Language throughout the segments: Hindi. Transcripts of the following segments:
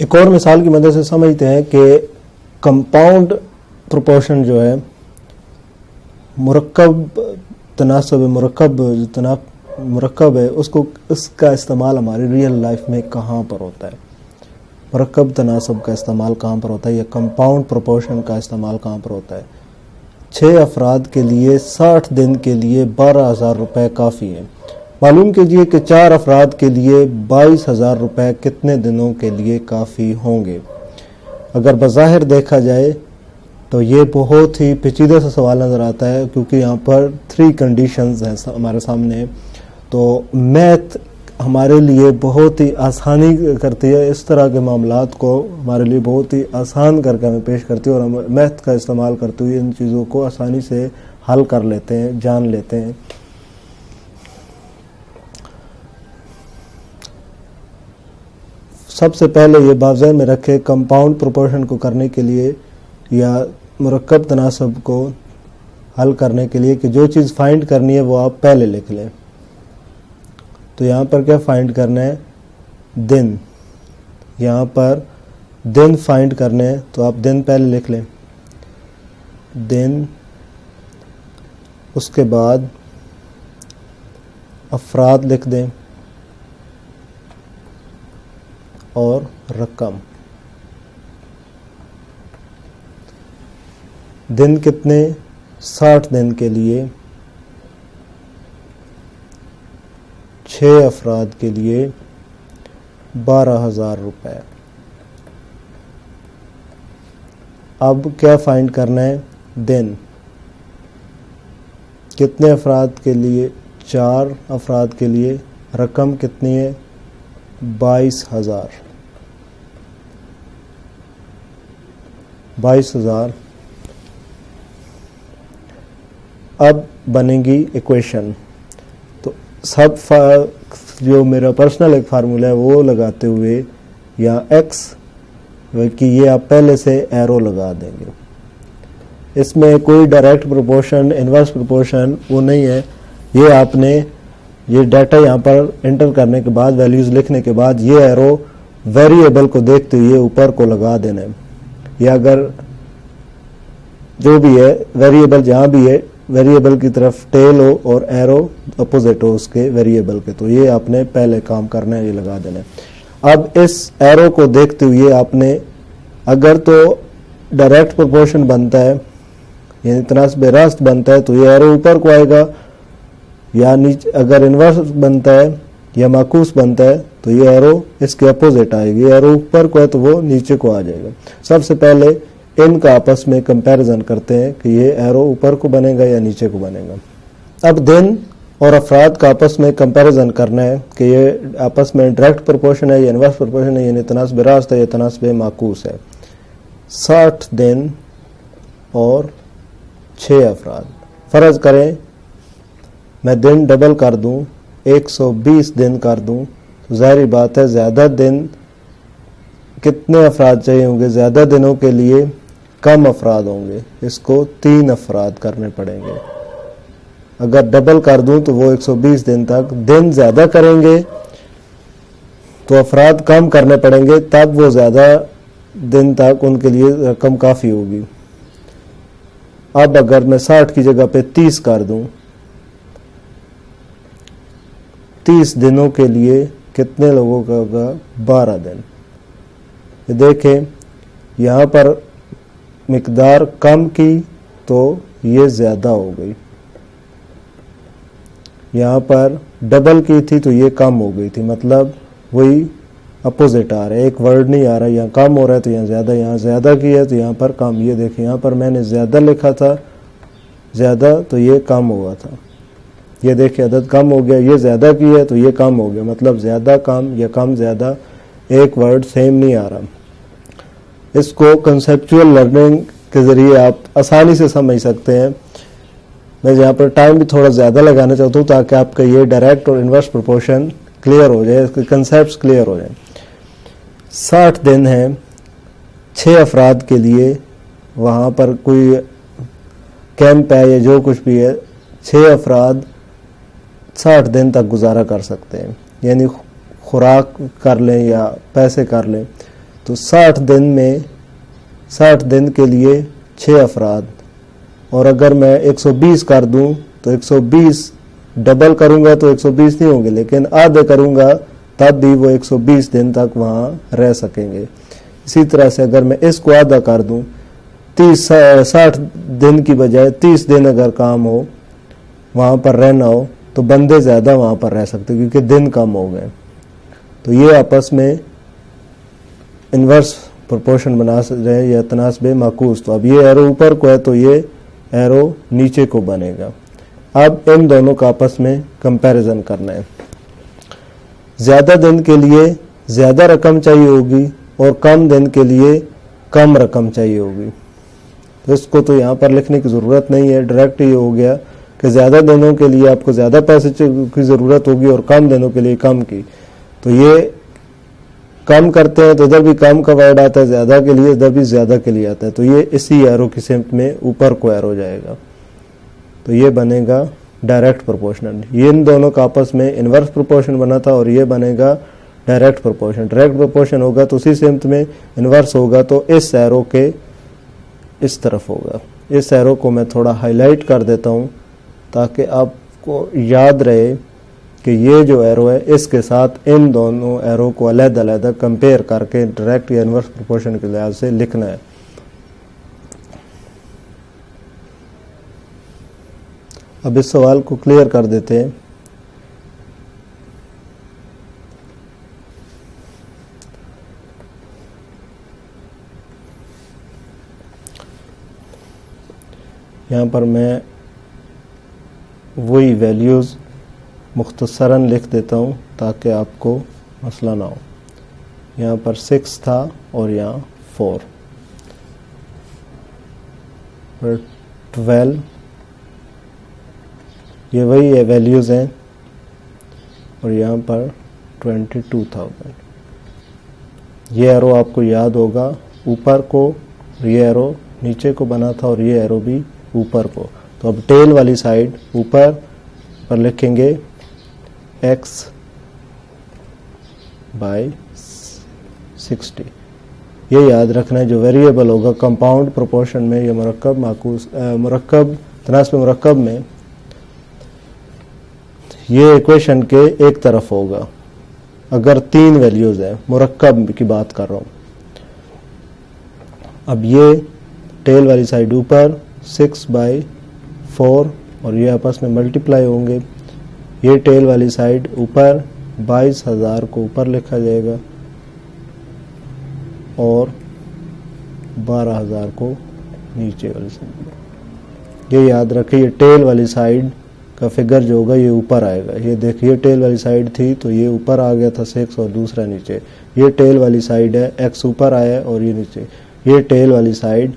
एक और मिसाल की मदद से समझते हैं कि कंपाउंड प्रोपोर्शन जो है, मुरक्कब तनासब मुरक्कब है, उसका इस्तेमाल हमारी रियल लाइफ में कहाँ पर होता है। मुरक्कब तनासब का इस्तेमाल कहाँ पर होता है या कंपाउंड प्रोपोर्शन का इस्तेमाल कहाँ पर होता है। 6 अफराद के लिए 60 दिन के लिए 12,000 रुपये काफ़ी है। मालूम कीजिए कि 4 अफराद के लिए 22,000 रुपये कितने दिनों के लिए काफ़ी होंगे। अगर बज़ाहिर देखा जाए तो ये बहुत ही पेचीदा सा सवाल नज़र आता है, क्योंकि यहाँ पर 3 कंडीशंस हैं हमारे सामने। तो मैथ हमारे लिए बहुत ही आसानी करती है, इस तरह के मामलात को हमारे लिए बहुत ही आसान करके हमें पेश करती है, और हम मैथ का इस्तेमाल करते हुए इन चीज़ों को आसानी से हल कर लेते हैं, जान लेते हैं। सबसे पहले ये बाज़ेन में रखे, कंपाउंड प्रोपोर्शन को करने के लिए या मुरक्कब तनासब को हल करने के लिए कि जो चीज़ फाइंड करनी है वो आप पहले लिख लें। तो यहाँ पर क्या फाइंड करना है, दिन। यहाँ पर दिन फाइंड करने हैं, तो आप दिन पहले लिख लें, दिन। उसके बाद अफराद लिख दें और रकम। दिन कितने, 60 दिन के लिए, 6 अफराद के लिए 12,000 रुपये। अब क्या फाइंड करना है, दिन। कितने अफराद के लिए, 4 अफराद के लिए, रकम कितनी है, 22,000। 22,000। अब बनेगी इक्वेशन। तो सब जो मेरा पर्सनल एक फार्मूला है वो लगाते हुए, या एक्स कि ये आप पहले से एरो लगा देंगे। इसमें कोई डायरेक्ट प्रोपोर्शन, इन्वर्स प्रोपोर्शन वो नहीं है। ये आपने ये डाटा यहाँ पर एंटर करने के बाद, वैल्यूज़ लिखने के बाद, ये एरो वेरिएबल को देखते हुए ऊपर को लगा देना है। या अगर जो भी है वेरिएबल जहाँ भी है, वेरिएबल की तरफ टेल हो और एरो अपोजिट हो उसके वेरिएबल के, तो ये आपने पहले काम करना है, ये लगा देना है। अब इस एरो को देखते हुए आपने, अगर तो डायरेक्ट प्रोपोर्शन बनता है यानी तनासब रास्त बनता है तो ये एरो ऊपर को आएगा, या नीचे अगर इन्वर्स बनता है या माकूस बनता है तो ये एरो इसके अपोजिट आएगी। एरो ऊपर को है तो वो नीचे को आ जाएगा। सबसे पहले इनका आपस में कंपैरिजन करते हैं कि ये एरो ऊपर को बनेगा या नीचे को बनेगा। अब दिन और अफराद का आपस में कंपैरिजन करना है कि ये आपस में डायरेक्ट प्रोपोर्शन है या इन्वर्स प्रोपोर्शन है, यानी तनासब रास्त है या तनासब माकूस है। 60 दिन और 6 अफराद। फ़र्ज़ करें मैं दिन डबल कर दूं, 120 दिन कर दूं, तो ज़ाहिर बात है ज़्यादा दिन, कितने अफराद चाहिए होंगे, ज़्यादा दिनों के लिए कम अफराद होंगे, इसको 3 अफराद करने पड़ेंगे। अगर डबल कर दूं तो वो 120 दिन तक, दिन ज़्यादा करेंगे तो अफराद कम करने पड़ेंगे, तब वो ज़्यादा दिन तक उनके लिए रकम काफ़ी होगी। अब अगर मैं 60 की जगह पे 30 कर दूं, 30 दिनों के लिए कितने लोगों का होगा, 12 दिन। ये देखें यहाँ पर मिकदार कम की तो ये ज़्यादा हो गई, यहाँ पर डबल की थी तो ये कम हो गई थी, मतलब वही अपोजिट आ रहा है, एक वर्ड नहीं आ रहा, यहाँ कम हो रहा है तो यहाँ ज़्यादा, यहाँ ज़्यादा की है तो यहाँ पर कम। ये देखें यहाँ पर मैंने ज़्यादा लिखा था, ज़्यादा तो ये कम हुआ था। ये देखिए अदद कम हो गया, ये ज़्यादा की है तो ये कम हो गया, मतलब ज़्यादा कम या कम ज़्यादा, एक वर्ड सेम नहीं आ रहा। इसको कंसेप्चुअल लर्निंग के ज़रिए आप आसानी से समझ सकते हैं। मैं यहाँ पर टाइम भी थोड़ा ज़्यादा लगाना चाहता हूँ ताकि आपका ये डायरेक्ट और इन्वर्स प्रोपोर्शन क्लियर हो जाए, इसके कंसेप्ट क्लियर हो जाए। 60 दिन हैं 6 अफराद के लिए, वहाँ पर कोई कैंप है या जो कुछ भी है, 6 अफराद 60 दिन तक गुजारा कर सकते हैं, यानी खुराक कर लें या पैसे कर लें तो 60 दिन में 60 दिन के लिए 6 अफराद, और अगर मैं 120 कर दूं तो 120 डबल करूंगा तो 120 नहीं होंगे, लेकिन आधे करूंगा तब भी वो 120 दिन तक वहां रह सकेंगे। इसी तरह से अगर मैं इसको आधा कर दूं, 60 दिन की बजाय 30 दिन अगर काम हो, वहां पर रहना हो, तो बंदे ज़्यादा वहां पर रह सकते क्योंकि दिन कम हो गए। तो ये आपस में इन्वर्स प्रोपोर्शन बना रहे हैं या तनासब माकूस। तो अब ये एरो ऊपर को है तो ये एरो नीचे को बनेगा। अब इन दोनों का आपस में कंपैरिजन करना है। ज़्यादा दिन के लिए ज़्यादा रकम चाहिए होगी और कम दिन के लिए कम रकम चाहिए होगी। तो इसको तो यहाँ पर लिखने की ज़रूरत नहीं है, डायरेक्ट ये हो गया कि ज़्यादा दिनों के लिए आपको ज़्यादा पैसे की ज़रूरत होगी और कम दिनों के लिए कम की। तो ये कम करते हैं तो इधर भी कम का वर्ड आता है, ज़्यादा के लिए इधर भी ज़्यादा के लिए आता है। तो ये इसी एरो की सिमत में ऊपर को एरो जाएगा, तो ये बनेगा डायरेक्ट प्रोपोर्शनल। ये इन दोनों का आपस में इन्वर्स प्रोपोर्शन बना था और ये बनेगा डायरेक्ट प्रोपोर्शन। डायरेक्ट प्रोपोर्शन होगा तो उसी सिमत में इन्वर्स होगा, तो इस एरो के इस तरफ होगा। इस एरो को मैं थोड़ा हाईलाइट कर देता हूँ ताकि आपको याद रहे कि ये जो एरो है इसके साथ इन दोनों एरो को अलग-अलग कंपेयर करके डायरेक्ट या इन्वर्स प्रोपोर्शन के लिहाज से लिखना है। अब इस सवाल को क्लियर कर देते हैं। यहाँ पर मैं वही वैल्यूज़ मुख्तसरन लिख देता हूँ ताकि आपको मसला ना हो। यहाँ पर 6 था और यहाँ 4, और 12, ये वही है वैल्यूज़ हैं, और यहाँ पर 22,000। ये एरो आपको याद होगा ऊपर को, ये एरो नीचे को बना था और ये एरो भी ऊपर को। तो अब टेल वाली साइड ऊपर पर लिखेंगे x बाई 60। ये याद रखना है, जो वेरिएबल होगा कंपाउंड प्रोपोर्शन में या मुरक्कब माकूस मुरक्कब तनासब मुरक्कब में, ये इक्वेशन के एक तरफ होगा अगर 3 वैल्यूज़ है। मुरक्कब की बात कर रहा हूँ। अब ये टेल वाली साइड ऊपर 6/4 और ये आपस में मल्टीप्लाई होंगे। ये टेल वाली साइड ऊपर 22,000 को ऊपर लिखा जाएगा और 12,000 को नीचे वाली साइड। ये याद रखें, ये टेल वाली साइड का फिगर जो होगा ये ऊपर आएगा। ये देखिए टेल वाली साइड थी तो ये ऊपर आ गया था 6 और दूसरा नीचे। ये टेल वाली साइड है, x ऊपर आया है और ये नीचे। ये टेल वाली साइड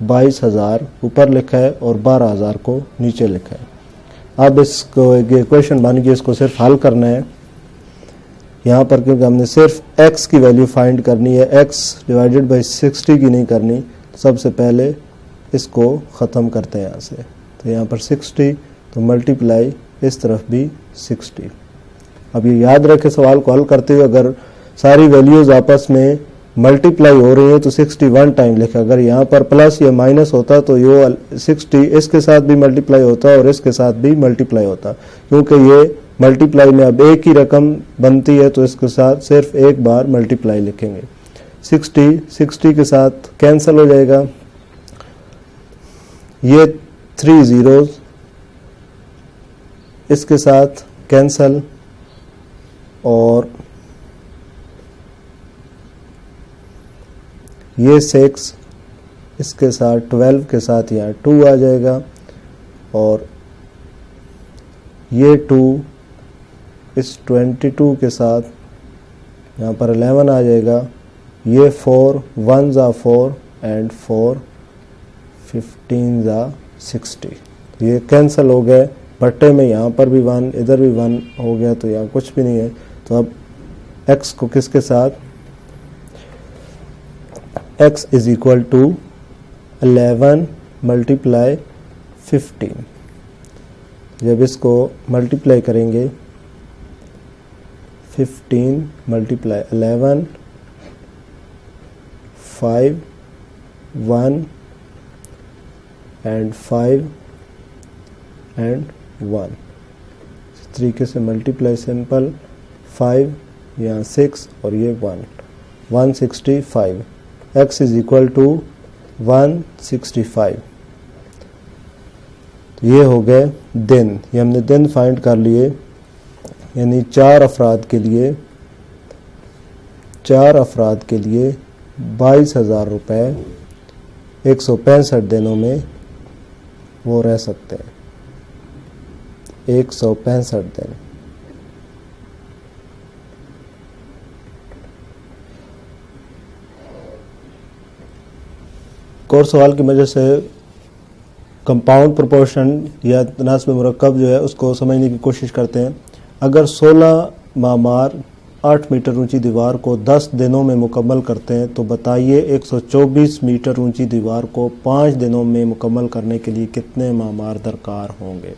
22,000 ऊपर लिखा है और 12,000 को नीचे लिखा है। अब इसको एक इक्वेशन बन गई, इसको सिर्फ हल करना है यहाँ पर, क्योंकि हमने सिर्फ x की वैल्यू फाइंड करनी है, x डिवाइडेड बाई 60 की नहीं करनी। सबसे पहले इसको ख़त्म करते हैं यहाँ से। तो यहाँ पर 60 तो मल्टीप्लाई इस तरफ भी 60। अब ये याद रखें, सवाल को हल करते हुए अगर सारी वैल्यूज़ आपस में मल्टीप्लाई हो रही है तो 61 टाइम लिखा। अगर यहाँ पर प्लस या माइनस होता तो ये 60 इसके साथ भी मल्टीप्लाई होता और इसके साथ भी मल्टीप्लाई होता। क्योंकि ये मल्टीप्लाई में अब एक ही रकम बनती है तो इसके साथ सिर्फ एक बार मल्टीप्लाई लिखेंगे। 60 के साथ कैंसिल हो जाएगा। ये 3 ज़ीरोज़ इसके साथ कैंसिल, और ये 6 इसके साथ 12 के साथ यहाँ 2 आ जाएगा, और ये 2 इस 22 के साथ यहाँ पर 11 आ जाएगा। ये 4 1 ज़ा 4 एंड 4 15 ज़ा 60। ये कैंसिल हो गए। बट्टे में यहाँ पर भी 1 इधर भी 1 हो गया तो यहाँ कुछ भी नहीं है। तो अब x को किसके साथ, x is equal to 11 multiply 15। जब इसको मल्टीप्लाई करेंगे 15 मल्टीप्लाई 11 5 1 एंड 5 एंड 1। इस तरीके से मल्टीप्लाई सिंपल 5 यहाँ 6 और ये 1, 165। x is equal to 165। तो ये हो गए दिन, ये हमने दिन फाइंड कर लिए, यानी 4 अफराद के लिए 22,000 रुपये 165 दिनों में वो रह सकते हैं। 165 दिन। और सवाल की वजह से कंपाउंड प्रोपोर्शन या तनास्ब मुरक्कब जो है उसको समझने की कोशिश करते हैं। अगर 16 मामार 8 मीटर ऊंची दीवार को 10 दिनों में मुकम्मल करते हैं तो बताइए 124 मीटर ऊंची दीवार को 5 दिनों में मुकम्मल करने के लिए कितने मामार दरकार होंगे।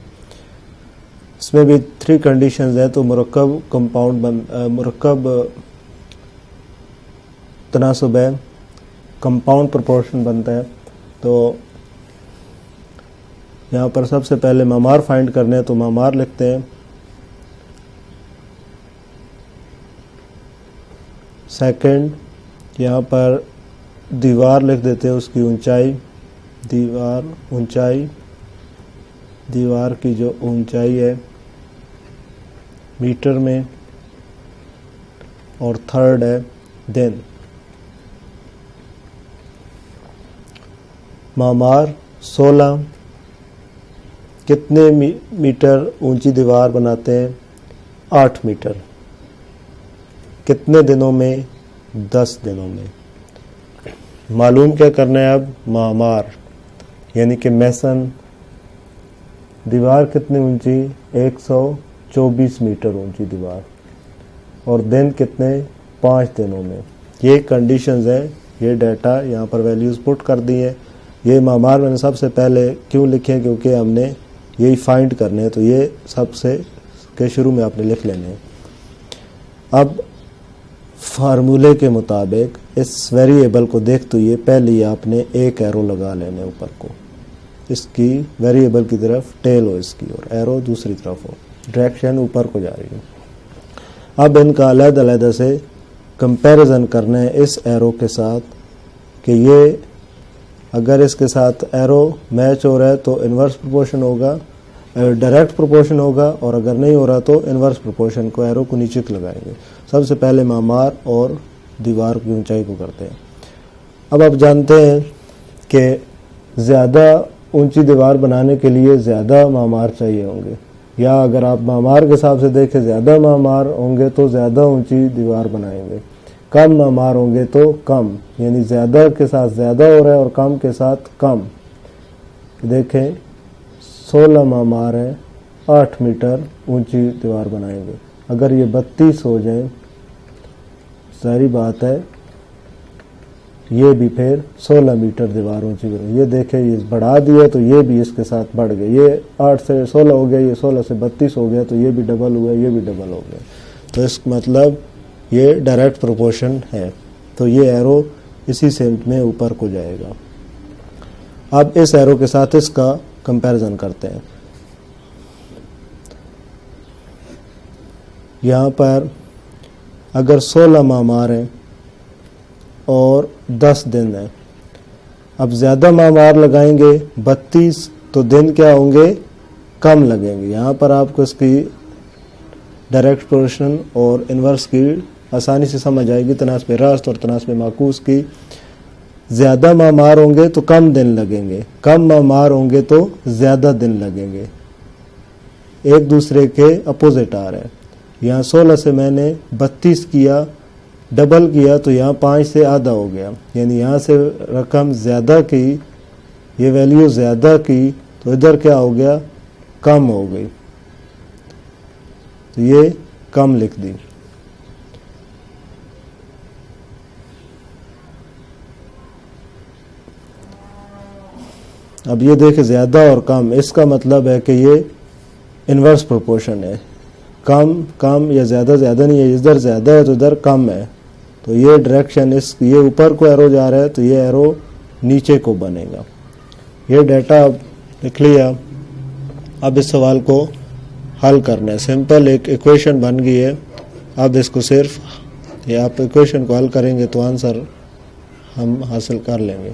इसमें भी 3 कंडीशंस है। तो मुरक्कब तनासुब है, कंपाउंड प्रोपोर्शन बनता है। तो यहाँ पर सबसे पहले मामार फाइंड करने हैं, तो मामार लिखते हैं। सेकंड, यहाँ पर दीवार लिख देते हैं, उसकी ऊंचाई, दीवार की जो ऊंचाई है मीटर में। और थर्ड है दिन। मामार 16 कितने मीटर ऊंची दीवार बनाते हैं? 8 मीटर। कितने दिनों में? 10 दिनों में। मालूम क्या करना है अब? मामार यानी कि मैसन दीवार कितनी ऊंची? 124 मीटर ऊंची दीवार। और दिन कितने? 5 दिनों में। ये कंडीशंस है, ये डाटा यहाँ पर वैल्यूज पुट कर दी है। ये मामार मैंने सबसे पहले क्यों लिखे? क्योंकि हमने यही फाइंड करने हैं, तो ये सबसे के शुरू में आपने लिख लेने हैं। अब फार्मूले के मुताबिक इस वेरिएबल को देखते हुए पहले ही आपने एक एरो लगा लेने ऊपर को, इसकी वेरिएबल की तरफ टेल हो इसकी, और एरो दूसरी तरफ हो, डायरेक्शन ऊपर को जा रही हो। अब इनका अलग-अलग से कंपैरिजन करना है इस एरो के साथ कि ये अगर इसके साथ एरो मैच हो रहा है तो इन्वर्स प्रोपोर्शन होगा, डायरेक्ट प्रोपोर्शन होगा, और अगर नहीं हो रहा तो इन्वर्स प्रोपोर्शन को एरो को नीचे लगाएंगे। सबसे पहले मामार और दीवार की ऊंचाई को करते हैं। अब आप जानते हैं कि ज़्यादा ऊंची दीवार बनाने के लिए ज़्यादा मामार चाहिए होंगे, या अगर आप मामार के हिसाब से देखें ज़्यादा मामार होंगे तो ज़्यादा ऊंची दीवार बनाएंगे, कम मामार होंगे तो कम, यानी ज़्यादा के साथ ज़्यादा हो रहा है और कम के साथ कम। देखें 16 मामार है, 8 मीटर ऊंची दीवार बनाएंगे। अगर ये 32 हो जाए, सारी बात है ये भी फिर 16 मीटर दीवार ऊंची बनेगी। ये देखें ये बढ़ा दिया तो ये भी इसके साथ बढ़ गए, ये 8 से 16 हो गया, ये 16 से 32 हो गया, तो ये भी डबल हुआ, ये भी डबल हो गया। तो इस मतलब ये डायरेक्ट प्रोपोर्शन है। तो ये एरो इसी सेंट में ऊपर को जाएगा। अब इस एरो के साथ इसका कंपैरिजन करते हैं। यहाँ पर अगर 16 मामार हैं और 10 दिन है, अब ज़्यादा मामार लगाएंगे 32, तो दिन क्या होंगे? कम लगेंगे। यहाँ पर आपको इसकी डायरेक्ट प्रोपोर्शन और इन्वर्स की आसानी से समझ आएगी। तनास्ब रास्त और तनास्ब माकूस की ज़्यादा मामार होंगे तो कम दिन लगेंगे, कम मामार होंगे तो ज़्यादा दिन लगेंगे। एक दूसरे के अपोजिट आ रहे हैं। यहाँ 16 से मैंने 32 किया, डबल किया, तो यहाँ 5 से आधा हो गया, यानी यहाँ से रकम ज़्यादा की, ये वैल्यू ज़्यादा की, तो इधर क्या हो गया? कम हो गई। तो ये कम लिख दी। अब ये देखें ज़्यादा और कम, इसका मतलब है कि ये इन्वर्स प्रोपोर्शन है। कम कम या ज़्यादा ज़्यादा नहीं है, इधर ज़्यादा है तो इधर कम है। तो ये डायरेक्शन ये ऊपर को एरो जा रहा है तो ये एरो नीचे को बनेगा। ये डाटा लिख लिया। अब इस सवाल को हल करना है। सिंपल एक इक्वेशन बन गई है। अब इसको सिर्फ ये आप इक्वेशन को हल करेंगे तो आंसर हम हासिल कर लेंगे।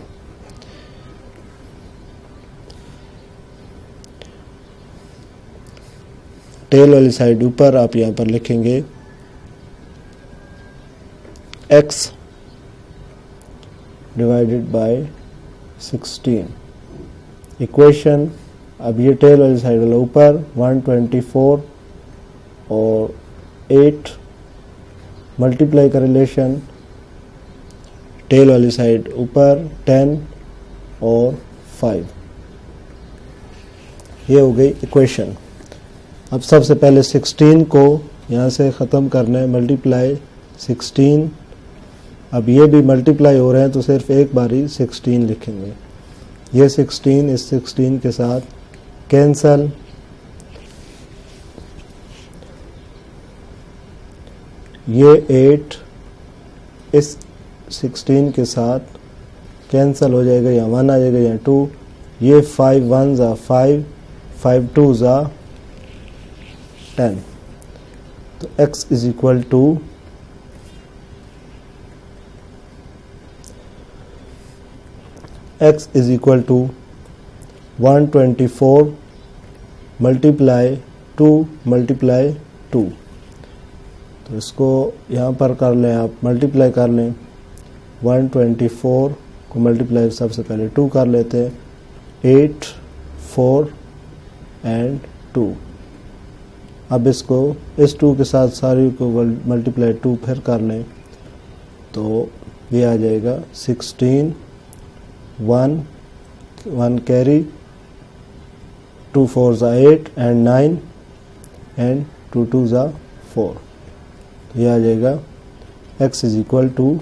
टेल वाली साइड ऊपर आप यहाँ पर लिखेंगे x डिवाइडेड बाय 16 इक्वेशन। अब ये टेल वाली साइड वाला ऊपर 124 और 8 मल्टीप्लाई का रिलेशन, टेल वाली साइड ऊपर 10 और 5। ये हो गई इक्वेशन। अब सबसे पहले 16 को यहाँ से ख़त्म करना है, मल्टीप्लाई 16। अब ये भी मल्टीप्लाई हो रहे हैं तो सिर्फ एक बारी 16 लिखेंगे। ये 16 इस 16 के साथ कैंसल, ये 8 इस 16 के साथ कैंसल हो जाएगा, यहाँ 1 आ जाएगा, यहाँ 2, ये 5 1 ज़ा 5, 5 2 ज़ा 10। तो x is equal to x is equal to 124 multiply 2 multiply 2। तो इसको यहाँ पर कर लें, आप मल्टीप्लाई कर लें। 124 को मल्टीप्लाई सबसे पहले 2 कर लेते हैं, 8 4 एंड 2। अब इसको इस 2 के साथ सारी को मल्टीप्लाई 2 फिर कर लें तो ये आ जाएगा 16, 1 कैरी, 2 4 ज़ा 8 एंड 9 एंड 2 2 ज़ा 4। ये आ जाएगा x इज इक्वल टू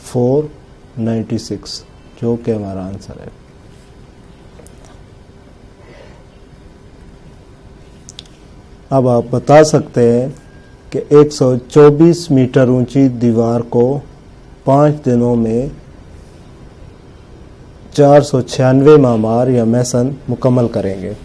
496, जो कि हमारा आंसर है। अब आप बता सकते हैं कि 124 मीटर ऊंची दीवार को 5 दिनों में 496 मामार या मैसन मुकम्मल करेंगे।